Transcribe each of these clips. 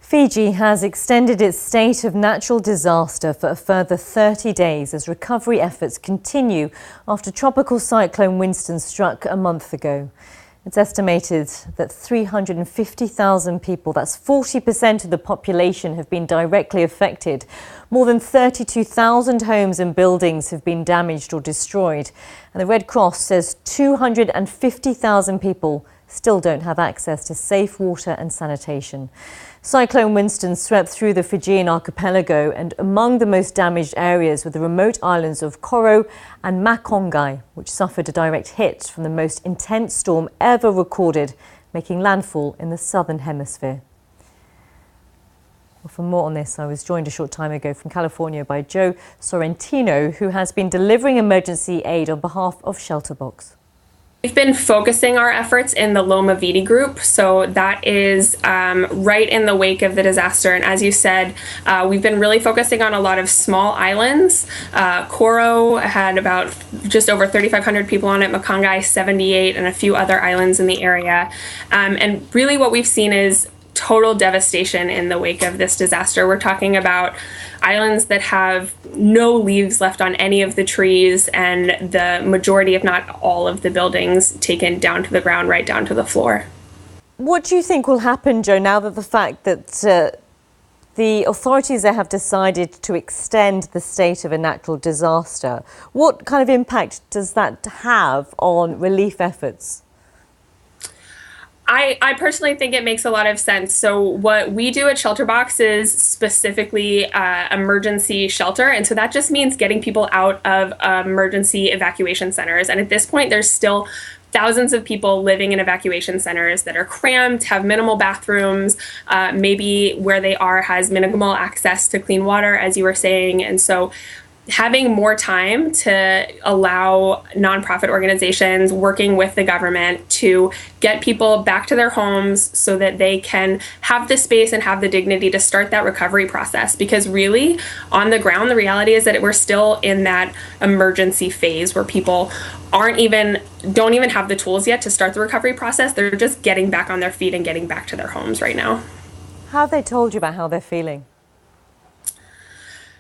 Fiji has extended its state of natural disaster for a further 30 days as recovery efforts continue after Tropical Cyclone Winston struck a month ago. It's estimated that 350,000 people, that's 40% of the population, have been directly affected. More than 32,000 homes and buildings have been damaged or destroyed. And the Red Cross says 250,000 people still don't have access to safe water and sanitation. Cyclone Winston swept through the Fijian archipelago, and among the most damaged areas were the remote islands of Koro and Makongai, which suffered a direct hit from the most intense storm ever recorded, making landfall in the southern hemisphere. Well, for more on this, I was joined a short time ago from California by Jo Sorrentino, who has been delivering emergency aid on behalf of ShelterBox. We've been focusing our efforts in the Loma Viti group, so that is right in the wake of the disaster. And as you said, we've been really focusing on a lot of small islands. Koro had about just over 3,500 people on it, Makongai 78, and a few other islands in the area. And really what we've seen is total devastation in the wake of this disaster. We're talking about islands that have no leaves left on any of the trees, and the majority, if not all, of the buildings taken down to the ground, right down to the floor. What do you think will happen, Jo, now that the fact that the authorities there have decided to extend the state of a natural disaster? What kind of impact does that have on relief efforts? I personally think it makes a lot of sense. So what we do at ShelterBox is specifically emergency shelter. And so that just means getting people out of emergency evacuation centers. And at this point, there's still thousands of people living in evacuation centers that are cramped, have minimal bathrooms, maybe where they are has minimal access to clean water, as you were saying. And so having more time to allow nonprofit organizations working with the government to get people back to their homes so that they can have the space and have the dignity to start that recovery process. Because really, on the ground, the reality is that we're still in that emergency phase where people don't even have the tools yet to start the recovery process. They're just getting back on their feet and getting back to their homes right now. How have they told you about how they're feeling?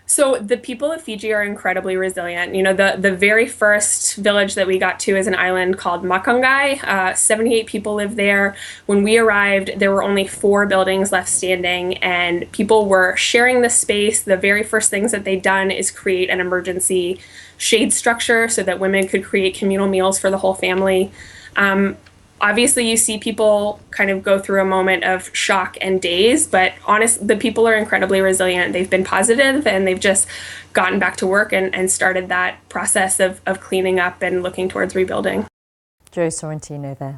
So the people of Fiji are incredibly resilient. You know, the very first village that we got to is an island called Makongai. 78 people live there. When we arrived, there were only 4 buildings left standing, and people were sharing the space. The very first things that they'd done is create an emergency shade structure so that women could create communal meals for the whole family. Obviously, you see people kind of go through a moment of shock and daze, but the people are incredibly resilient. They've been positive, and they've just gotten back to work and started that process of cleaning up and looking towards rebuilding. Jo Sorrentino there.